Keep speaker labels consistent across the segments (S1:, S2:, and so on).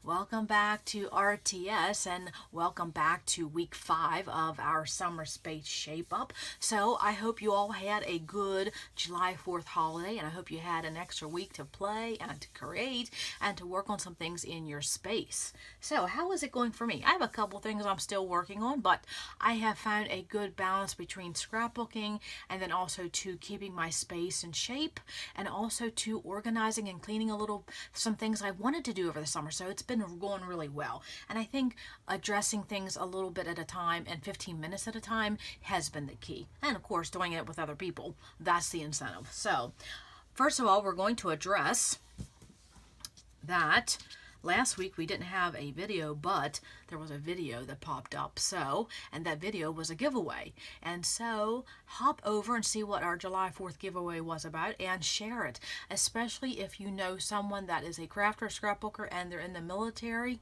S1: welcome back to RTS and welcome back to week 5 of our summer space shape up. So I hope you all had a good July 4th holiday, and I hope you had an extra week to play and to create and to work on some things in your space. So how is it going for me? I have a couple things I'm still working on, but I have found a good balance between scrapbooking and then also to keeping my space in shape and also to organizing and cleaning some things I wanted to do over the summer. So it's been going really well. And I think addressing things a little bit at a time and 15 minutes at a time has been the key. And of course, doing it with other people, that's the incentive. So first of all, we're going to address that last week we didn't have a video, but there was a video that popped up. And that video was a giveaway. And so hop over and see what our July 4th giveaway was about and share it. Especially if you know someone that is a crafter, scrapbooker, and they're in the military.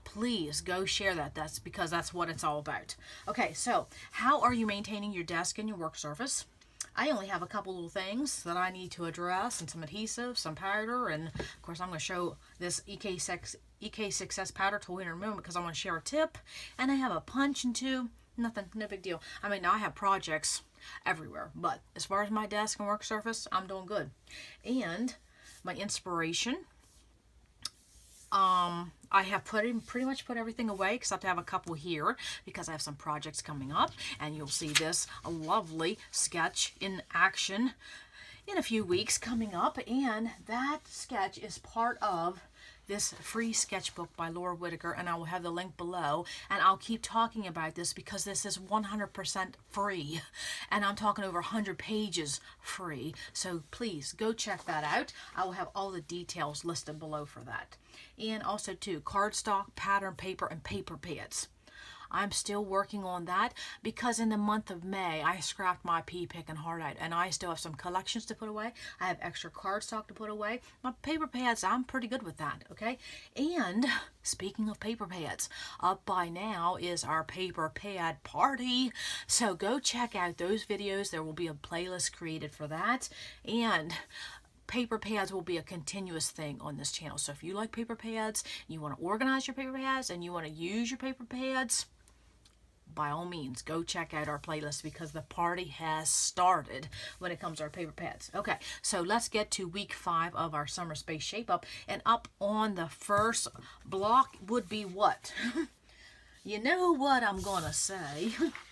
S1: Please go share that. That's because that's what it's all about. Okay, so how are you maintaining your desk and your work surface? I only have a couple little things that I need to address, and some adhesive, some powder, and of course I'm going to show this EK6S powder tool here in a moment because I want to share a tip. And I have a punch and two. Nothing, no big deal. I mean, now I have projects everywhere, but as far as my desk and work surface, I'm doing good. And my inspiration, I have pretty much put everything away except I have a couple here because I have some projects coming up, and you'll see this lovely sketch in action in a few weeks coming up, and that sketch is part of this free sketchbook by Laura Whitaker, and I will have the link below. And I'll keep talking about this because this is 100% free, and I'm talking over 100 pages free. So please go check that out. I will have all the details listed below for that. And also too, cardstock, pattern paper, and paper pads. I'm still working on that because in the month of May, I scrapped my pea pick and heart out, and I still have some collections to put away. I have extra cardstock to put away. My paper pads, I'm pretty good with that, okay? And speaking of paper pads, up by now is our paper pad party. So go check out those videos. There will be a playlist created for that. And paper pads will be a continuous thing on this channel. So if you like paper pads, you want to organize your paper pads, and you want to use your paper pads, by all means, go check out our playlist because the party has started when it comes to our paper pads. Okay, so let's get to week 5 of our summer space shape up. And up on the first block would be what? You know what I'm going to say?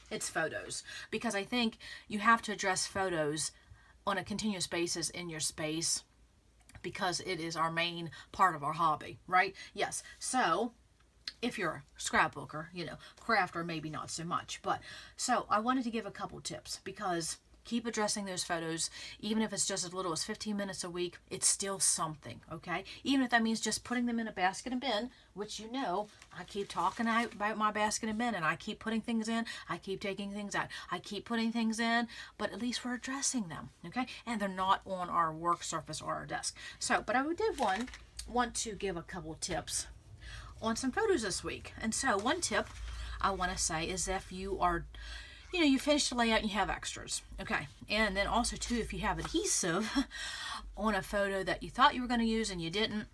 S1: It's photos. Because I think you have to address photos on a continuous basis in your space because it is our main part of our hobby, right? Yes. So if you're a scrapbooker, you know, crafter, maybe not so much. But so I wanted to give a couple tips because keep addressing those photos. Even if it's just as little as 15 minutes a week, it's still something, okay? Even if that means just putting them in a basket and bin, which you know, I keep talking about my basket and bin, and I keep putting things in, I keep taking things out, I keep putting things in, but at least we're addressing them, okay? And they're not on our work surface or our desk. So, but I did want to give a couple tips on some photos this week. And so one tip I want to say is if you are, you know, you finish the layout and you have extras, okay? And then also too, if you have adhesive on a photo that you thought you were going to use and you didn't,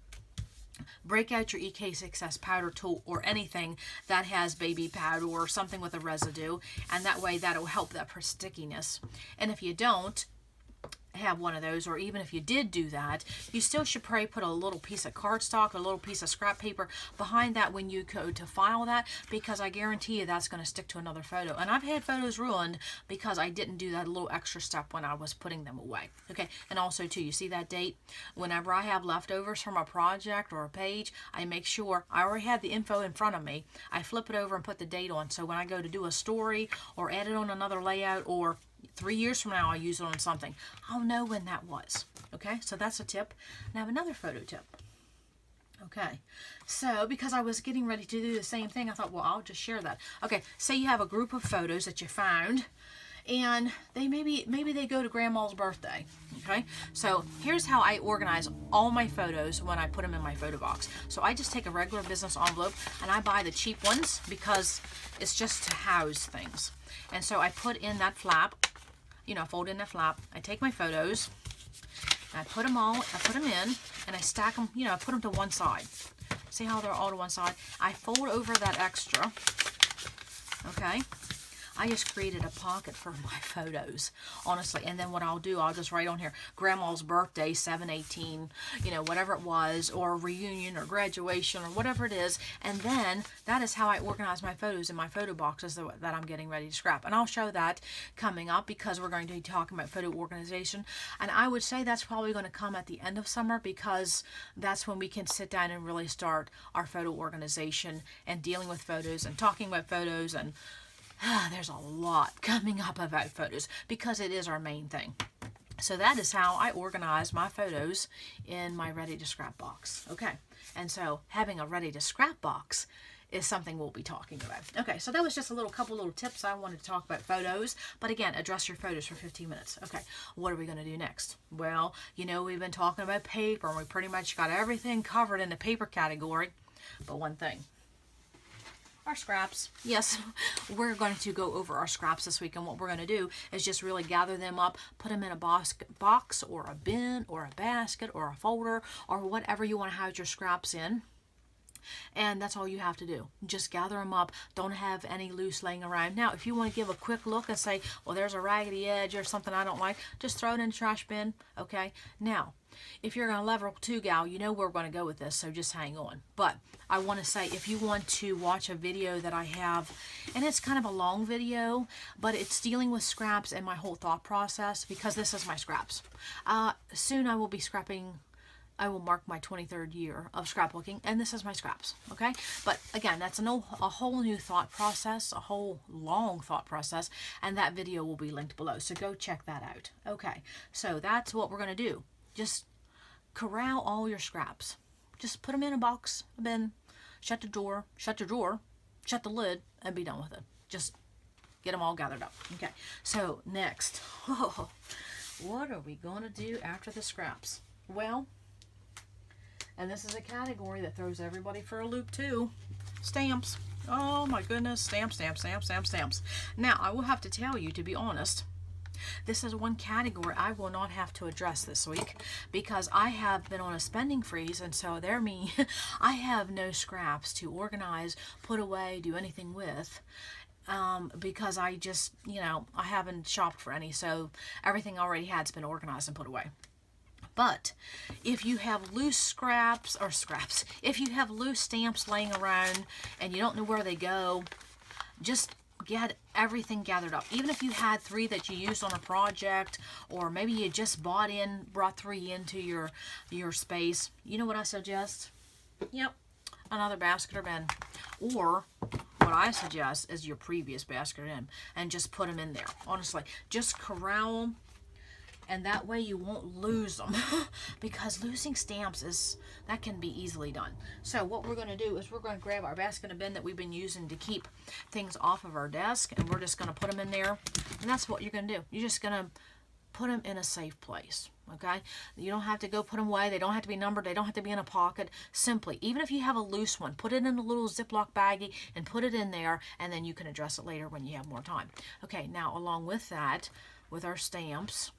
S1: break out your EK6S powder tool or anything that has baby powder or something with a residue, and that way that'll help that for stickiness. And if you don't have one of those, or even if you did do that, you still should probably put a little piece of cardstock or a little piece of scrap paper behind that when you go to file that, because I guarantee you that's going to stick to another photo. And I've had photos ruined because I didn't do that little extra step when I was putting them away. Okay, and also too, you see that date? Whenever I have leftovers from a project or a page, I make sure I already have the info in front of me. I flip it over and put the date on, so when I go to do a story or add it on another layout, or 3 years from now I use it on something, I'll know when that was. Okay, so that's a tip. And I have another photo tip. Okay, so because I was getting ready to do the same thing, I thought, well, I'll just share that. Okay, say you have a group of photos that you found, and they maybe they go to grandma's birthday. Okay, so here's how I organize all my photos when I put them in my photo box. So I just take a regular business envelope and I buy the cheap ones because it's just to house things. And so I put in that flap, you know, fold in that flap. I take my photos, I put them in, and I stack them, you know, I put them to one side. See how they're all to one side? I fold over that extra, okay? I just created a pocket for my photos, honestly. And then what I'll do, I'll just write on here, Grandma's birthday, 7/18, you know, whatever it was, or reunion or graduation or whatever it is. And then that is how I organize my photos in my photo boxes that I'm getting ready to scrap. And I'll show that coming up because we're going to be talking about photo organization. And I would say that's probably going to come at the end of summer because that's when we can sit down and really start our photo organization and dealing with photos and talking about photos. And there's a lot coming up about photos because it is our main thing. So that is how I organize my photos in my ready to scrap box. Okay, and so having a ready to scrap box is something we'll be talking about. Okay, so that was just a couple little tips I wanted to talk about photos. But again, address your photos for 15 minutes. Okay, what are we going to do next? Well, you know, we've been talking about paper and we pretty much got everything covered in the paper category. But one thing. Our scraps. Yes, we're going to go over our scraps this week, and what we're going to do is just really gather them up, put them in a box or a bin or a basket or a folder or whatever you want to house your scraps in. And that's all you have to do. Just gather them up. Don't have any loose laying around. Now, if you want to give a quick look and say, well, there's a raggedy edge or something I don't like, just throw it in the trash bin, okay? Now, if you're going to level 2 gal, you know where we're going to go with this, so just hang on. But I want to say, if you want to watch a video that I have, and it's kind of a long video, but it's dealing with scraps and my whole thought process, because this is my scraps. Soon I will be scrapping. I will mark my 23rd year of scrapbooking, and this is my scraps, okay? But again, that's a whole new thought process, a whole long thought process, and that video will be linked below, so go check that out. Okay, so that's what we're going to do. Just corral all your scraps. Just put them in a box, a bin, shut the door, shut your drawer, shut the lid, and be done with it. Just get them all gathered up. Okay, so next, what are we going to do after the scraps? Well, and this is a category that throws everybody for a loop too. Stamps. Oh my goodness, stamps, stamps, stamps, stamps, stamps. Now, I will have to tell you, to be honest, this is one category I will not have to address this week because I have been on a spending freeze, and so I have no scraps to organize, put away, do anything with. Because I just, you know, I haven't shopped for any, so everything I already had's been organized and put away. But if you have loose scraps, if you have loose stamps laying around and you don't know where they go, just get everything gathered up. Even if you had 3 that you used on a project, or maybe you just brought 3 into your space, you know what I suggest? Yep, another basket or bin. Or what I suggest is your previous basket or bin, and just put them in there. Honestly, just corral them. And that way you won't lose them because losing stamps that can be easily done. So what we're going to do is we're going to grab our basket and bin that we've been using to keep things off of our desk, and we're just going to put them in there. And that's what you're going to do. You're just going to put them in a safe place, okay? You don't have to go put them away. They don't have to be numbered. They don't have to be in a pocket. Simply, even if you have a loose one, put it in a little Ziploc baggie and put it in there, and then you can address it later when you have more time. Okay, now along with that, with our stamps,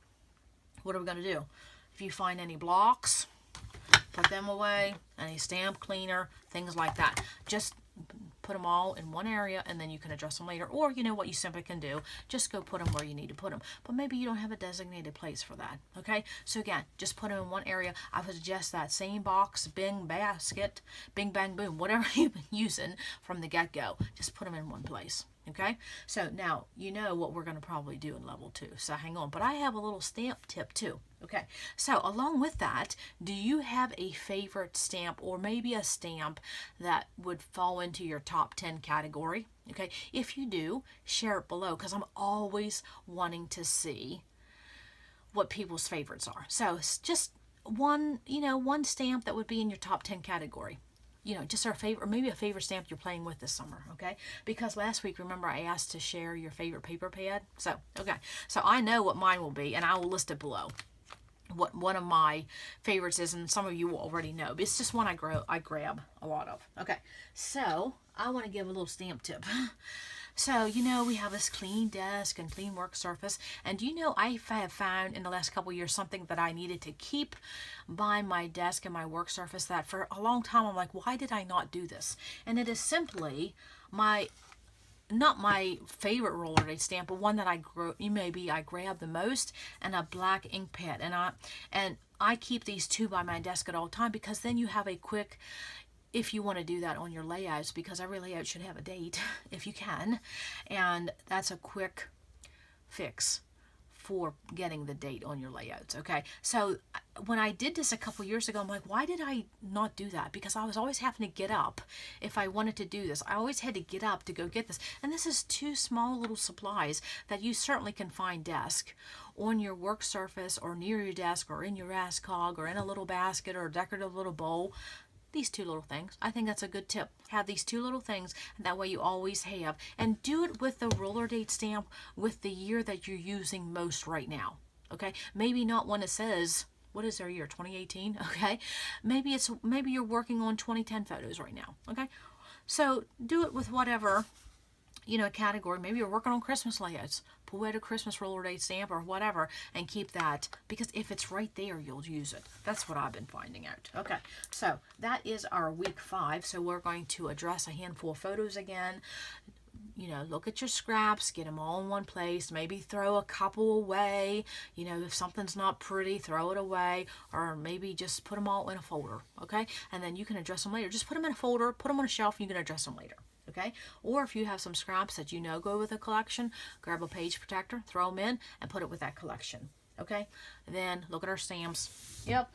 S1: what are we going to do? If you find any blocks, put them away, any stamp cleaner, things like that. Just put them all in one area, and then you can address them later. Or, you know what you simply can do? Just go put them where you need to put them. But maybe you don't have a designated place for that, okay? So again, just put them in one area. I would suggest that same box, bin, basket, bing, bang, boom, whatever you've been using from the get-go. Just put them in one place. Okay, so now you know what we're going to probably do in level 2. So hang on, but I have a little stamp tip too. Okay, so along with that, do you have a favorite stamp, or maybe a stamp that would fall into your top 10 category? Okay, if you do, share it below, because I'm always wanting to see what people's favorites are. So it's just one stamp that would be in your top 10 category. You know, just our favorite, or maybe a favorite stamp you're playing with this summer, okay? Because last week, remember, I asked to share your favorite paper pad? So, okay. So I know what mine will be, and I will list it below. What one of my favorites is, and some of you will already know, but it's just one I grab a lot of. Okay, so I want to give a little stamp tip. So, you know, we have this clean desk and clean work surface. And you know, I have found in the last couple of years something that I needed to keep by my desk and my work surface that for a long time I'm like, why did I not do this? And it is simply my, not my favorite roller date stamp, but one that I grab the most, and a black ink pad. And I keep these two by my desk at all time, because then you have a quick, if you want to do that on your layouts, because every layout should have a date if you can, and that's a quick fix for getting the date on your layouts. Okay, so when I did this a couple years ago, I'm like, why did I not do that? Because I was always having to get up if I wanted to do this. I always had to get up to go get this, and this is two small little supplies that you certainly can find desk on your work surface or near your desk or in your ASCOG or in a little basket or a decorative little bowl. These two little things. I think that's a good tip. Have these two little things, and that way you always have. And do it with the roller date stamp with the year that you're using most right now. Okay? Maybe not one that says, what is our year? 2018? Okay? Maybe you're working on 2010 photos right now. Okay? So do it with whatever, you know, category. Maybe you're working on Christmas layouts. Pull out a Christmas roller date stamp or whatever and keep that, because if it's right there, you'll use it. That's what I've been finding out. Okay, so that is our week 5. So we're going to address a handful of photos again. You know, look at your scraps, get them all in one place, maybe throw a couple away. You know, if something's not pretty, throw it away, or maybe just put them all in a folder, okay? And then you can address them later. Just put them in a folder, put them on a shelf, and you can address them later. Okay, or if you have some scraps that you know go with a collection, grab a page protector, throw them in, and put it with that collection. Okay, then look at our stamps. Yep,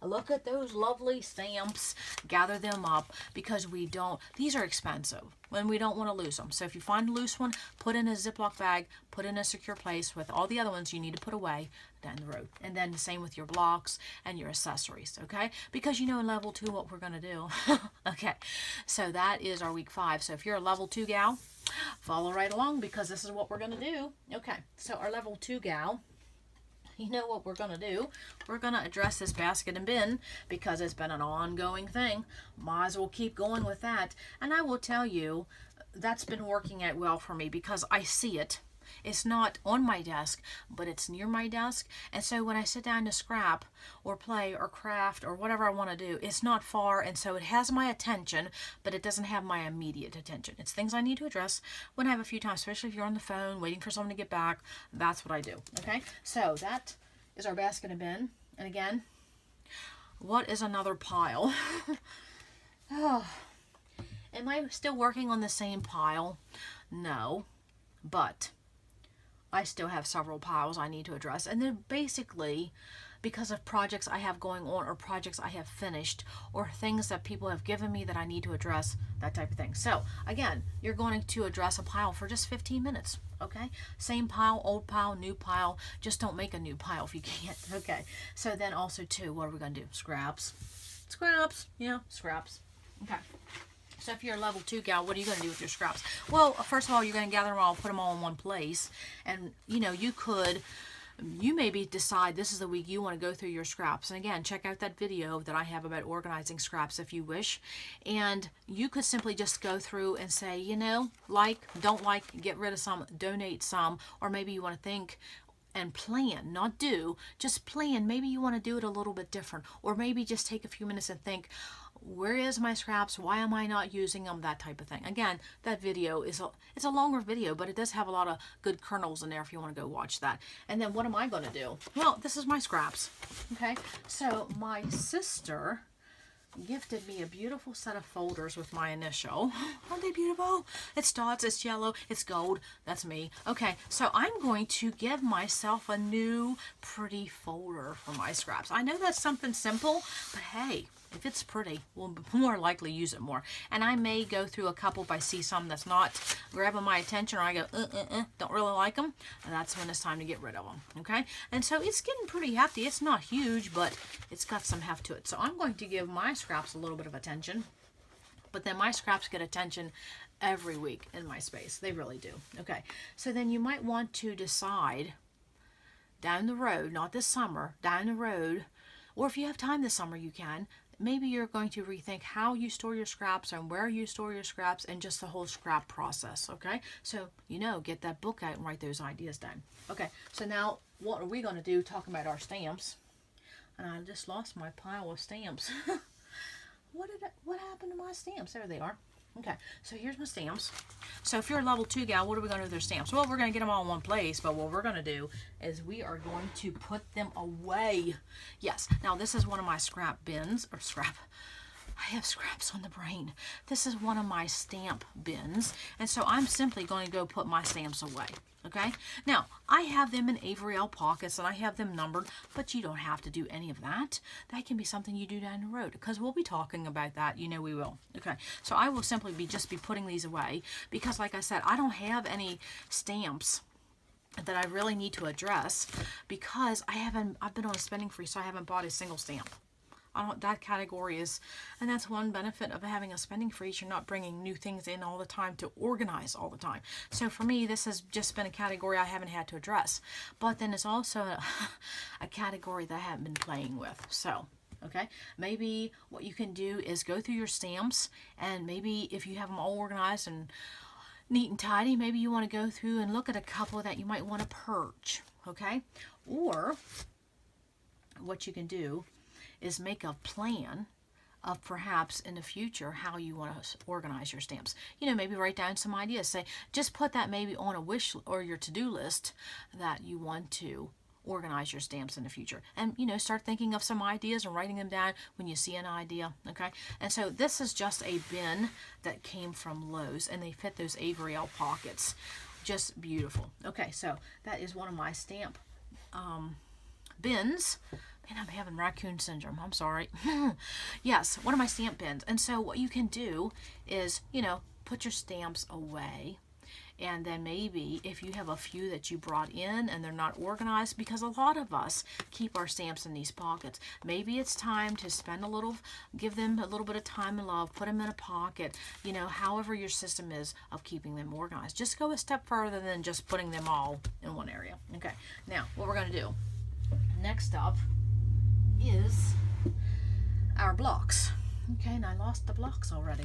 S1: look at those lovely stamps. Gather them up, because these are expensive and we don't want to lose them. So if you find a loose one, put in a Ziploc bag, put in a secure place with all the other ones you need to put away down the road. And then the same with your blocks and your accessories, okay? Because you know in level 2 what we're going to do. Okay, so that is our week 5. So if you're a level 2 gal, follow right along, because this is what we're going to do. Okay, so our level 2 gal, you know what we're going to do. We're going to address this basket and bin, because it's been an ongoing thing. Might as well keep going with that. And I will tell you, that's been working out well for me, because I see it. It's not on my desk, but it's near my desk. And so when I sit down to scrap or play or craft or whatever I want to do, it's not far. And so it has my attention, but it doesn't have my immediate attention. It's things I need to address when I have a few times, especially if you're on the phone waiting for someone to get back. That's what I do. Okay, so that is our basket and bin. And again, what is another pile? Oh, am I still working on the same pile? No, but I still have several piles I need to address. And they're basically because of projects I have going on, or projects I have finished, or things that people have given me that I need to address, that type of thing. So again, you're going to address a pile for just 15 minutes. Okay, same pile, old pile, new pile. Just don't make a new pile if you can't. Okay, so then also too, what are we going to do? Scraps. Yeah, scraps. Okay. So if you're a level 2 gal, what are you going to do with your scraps? Well, first of all, you're going to gather them all, put them all in one place. And, you know, you maybe decide this is the week you want to go through your scraps. And again, check out that video that I have about organizing scraps if you wish. And you could simply just go through and say, you know, like, don't like, get rid of some, donate some, or maybe you want to think and plan, not do, just plan. Maybe you want to do it a little bit different, or maybe just take a few minutes and think, where is my scraps? Why am I not using them? That type of thing. Again, that video it's a longer video, but it does have a lot of good kernels in there if you want to go watch that. And then what am I going to do? Well, this is my scraps. Okay, so my sister gifted me a beautiful set of folders with my initial. Aren't they beautiful? It's dots, it's yellow, it's gold. That's me. Okay, so I'm going to give myself a new pretty folder for my scraps. I know that's something simple, but hey, if it's pretty, we'll more likely use it more. And I may go through a couple if I see some that's not grabbing my attention, or I go, don't really like them. And that's when it's time to get rid of them, okay? And so it's getting pretty hefty. It's not huge, but it's got some heft to it. So I'm going to give my scraps a little bit of attention. But then my scraps get attention every week in my space. They really do. Okay, so then you might want to decide down the road, not this summer, down the road, or if you have time this summer, you can maybe you're going to rethink how you store your scraps and where you store your scraps and just the whole scrap process, okay? So, get that book out and write those ideas down. Okay, so now what are we going to do talking about our stamps? And I just lost my pile of stamps. What happened to my stamps? There they are. Okay, so here's my stamps. So if you're a level 2 gal, what are we going to do with their stamps? Well, we're going to get them all in one place, but what we're going to do is we are going to put them away. Yes, now this is one of my scrap bins, or scrap. I have scraps on the brain. This is one of my stamp bins, and so I'm simply going to go put my stamps away. Okay, now I have them in Avery L pockets and I have them numbered, but you don't have to do any of that. That can be something you do down the road, because we'll be talking about that. We will. Okay, so I will simply just be putting these away, because like I said, I don't have any stamps that I really need to address, because I've been on a spending free, so I haven't bought a single stamp. That category is, and that's one benefit of having a spending freeze. You're not bringing new things in all the time to organize all the time. So for me, this has just been a category I haven't had to address. But then it's also a category that I haven't been playing with. So, okay, maybe what you can do is go through your stamps, and maybe if you have them all organized and neat and tidy, maybe you want to go through and look at a couple that you might want to purge, okay? Or what you can do is make a plan of perhaps in the future how you want to organize your stamps. Maybe write down some ideas. Say, just put that maybe on a wish or your to-do list that you want to organize your stamps in the future. And, start thinking of some ideas and writing them down when you see an idea, okay? And so this is just a bin that came from Lowe's, and they fit those Avery L pockets. Just beautiful. Okay, so that is one of my stamp bins. Man, I'm having raccoon syndrome. I'm sorry. Yes, one of my stamp bins. And so what you can do is, put your stamps away. And then maybe if you have a few that you brought in and they're not organized, because a lot of us keep our stamps in these pockets. Maybe it's time to give them a little bit of time and love, put them in a pocket, however your system is of keeping them organized. Just go a step further than just putting them all in one area. Okay, now what we're going to do next up is our blocks. Okay, and I lost the blocks already.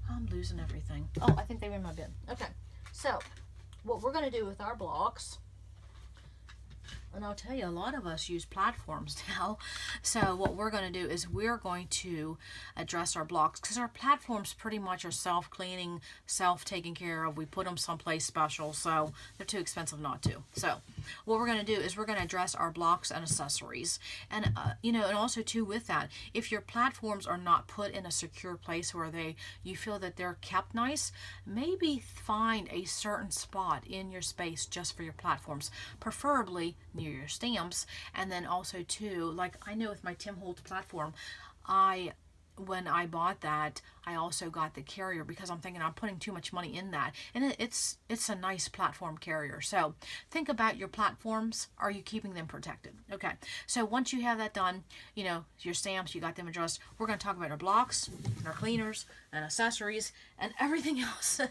S1: I'm losing everything. Oh, I think they were in my bin. Okay, so what we're going to do with our blocks, and I'll tell you, a lot of us use platforms now. So what we're going to do is we're going to address our blocks, because our platforms pretty much are self-cleaning, self-taken care of. We put them someplace special, so they're too expensive not to. So what we're going to do is we're going to address our blocks and accessories. And, and also too with that, if your platforms are not put in a secure place where you feel that they're kept nice, maybe find a certain spot in your space just for your platforms, preferably near your stamps. And then also too, like I know with my Tim Holtz platform, when I bought that, I also got the carrier, because I'm thinking I'm putting too much money in that, and it's a nice platform carrier. So think about your platforms. Are you keeping them protected? Okay, so once you have that done, your stamps, you got them addressed, we're going to talk about our blocks and our cleaners and accessories and everything else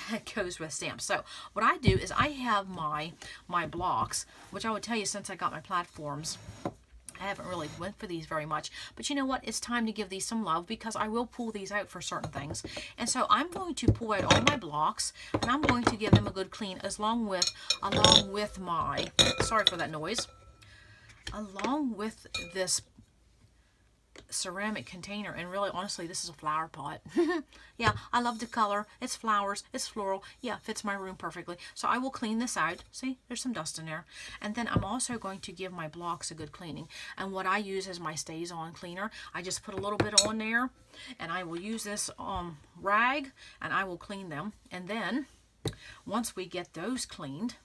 S1: that goes with stamps. So what I do is I have my blocks, which I would tell you, since I got my platforms, I haven't really went for these very much, but you know what? It's time to give these some love, because I will pull these out for certain things. And so I'm going to pull out all my blocks, and I'm going to give them a good clean, along with my, sorry for that noise, along with this ceramic container. And really, honestly, this is a flower pot. Yeah, I love the color. It's flowers, it's floral. Yeah, fits my room perfectly. So I will clean this out. See, there's some dust in there. And then I'm also going to give my blocks a good cleaning. And what I use is my Stays On cleaner. I just put a little bit on there, and I will use this rag, and I will clean them. And then once we get those cleaned,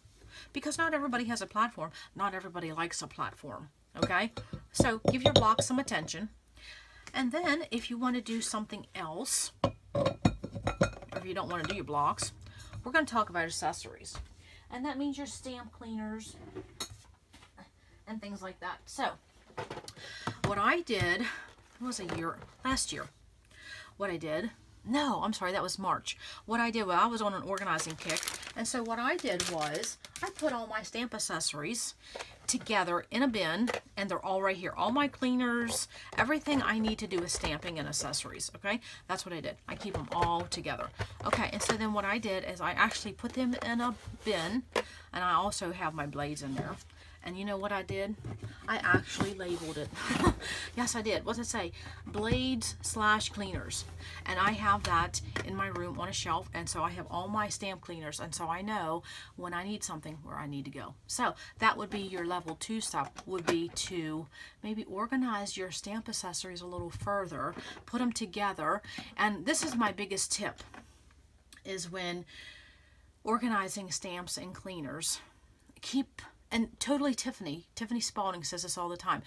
S1: because not everybody has a platform, not everybody likes a platform, okay? So give your blocks some attention. And then if you want to do something else, or if you don't want to do your blocks, we're going to talk about accessories. And that means your stamp cleaners and things like that. So what I did, it was last year, what I did, no, I'm sorry, that was March. What I did, well, I was on an organizing kick. And so what I did was I put all my stamp accessories together in a bin, and they're all right here. All my cleaners, everything I need to do with stamping and accessories, okay? That's what I did. I keep them all together. Okay, and so then what I did is I actually put them in a bin, and I also have my blades in there. And you know what I did? I actually labeled it. Yes, I did. What's it say? Blades / cleaners. And I have that in my room on a shelf. And so I have all my stamp cleaners. And so I know when I need something where I need to go. So that would be your level 2 step, would be to maybe organize your stamp accessories a little further. Put them together. And this is my biggest tip, is when organizing stamps and cleaners. And totally Tiffany Spalding says this all the time.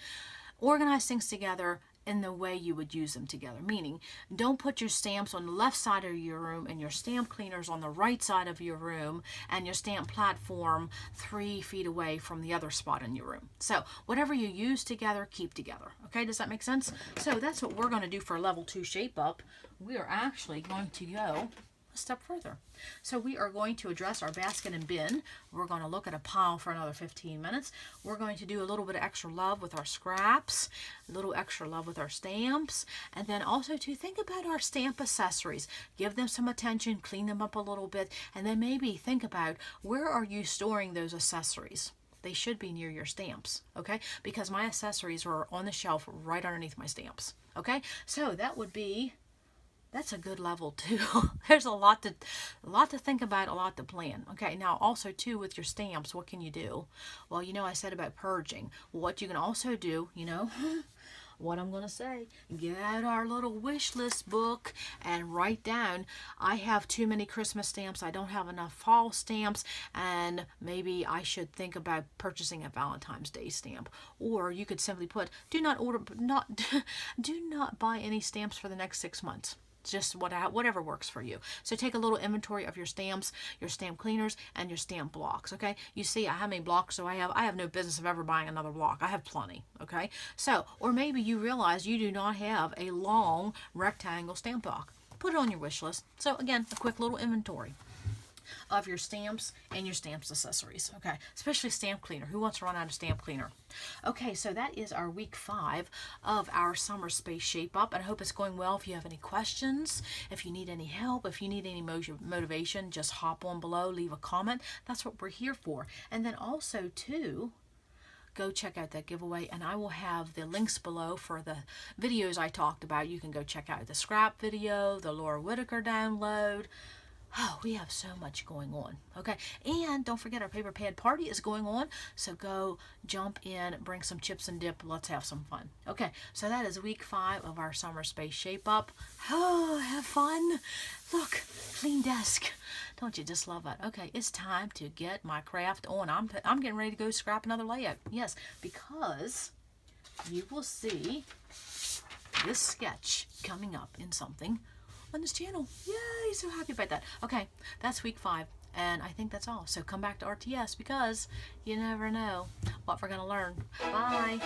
S1: Organize things together in the way you would use them together. Meaning, don't put your stamps on the left side of your room and your stamp cleaners on the right side of your room and your stamp platform 3 feet away from the other spot in your room. So whatever you use together, keep together. Okay, does that make sense? So that's what we're going to do for level 2 shape up. We are actually going to go a step further. So we are going to address our basket and bin. We're going to look at a pile for another 15 minutes. We're going to do a little bit of extra love with our scraps, a little extra love with our stamps, and then also to think about our stamp accessories. Give them some attention, clean them up a little bit, and then maybe think about where are you storing those accessories. They should be near your stamps, okay? Because my accessories are on the shelf right underneath my stamps, okay? So that's a good level 2. There's a lot to think about, a lot to plan. Okay, now also too with your stamps, what can you do? Well, you know, I said about purging. What you can also do, you know, what I'm going to say, get out our little wish list book and write down, I have too many Christmas stamps, I don't have enough fall stamps, and maybe I should think about purchasing a Valentine's Day stamp. Or you could simply put, do not buy any stamps for the next 6 months. Just whatever works for you. So take a little inventory of your stamps, your stamp cleaners, and your stamp blocks. Okay, you see how many blocks do I have? I have no business of ever buying another block. I have plenty. Okay, so or maybe you realize you do not have a long rectangle stamp block. Put it on your wish list. So again, a quick little inventory of your stamps and your stamps accessories. Okay, especially stamp cleaner. Who wants to run out of stamp cleaner? Okay, so that is our week 5 of our summer space shape up, and I hope it's going well. If you have any questions, if you need any help, if you need any motivation, just hop on below, leave a comment. That's what we're here for. And then also too, go check out that giveaway, and I will have the links below for the videos I talked about. You can go check out the scrap video, the Laura Whitaker download. Oh, we have so much going on. Okay, and don't forget our paper pad party is going on. So go jump in, bring some chips and dip. Let's have some fun. Okay, so that is week 5 of our summer space shape up. Oh, have fun. Look, clean desk. Don't you just love it? Okay, it's time to get my craft on. I'm getting ready to go scrap another layout. Yes, because you will see this sketch coming up in something on this channel. Yay, so happy about that. Okay, that's week 5, and I think that's all. So come back to RTS because you never know what we're going to learn. Bye.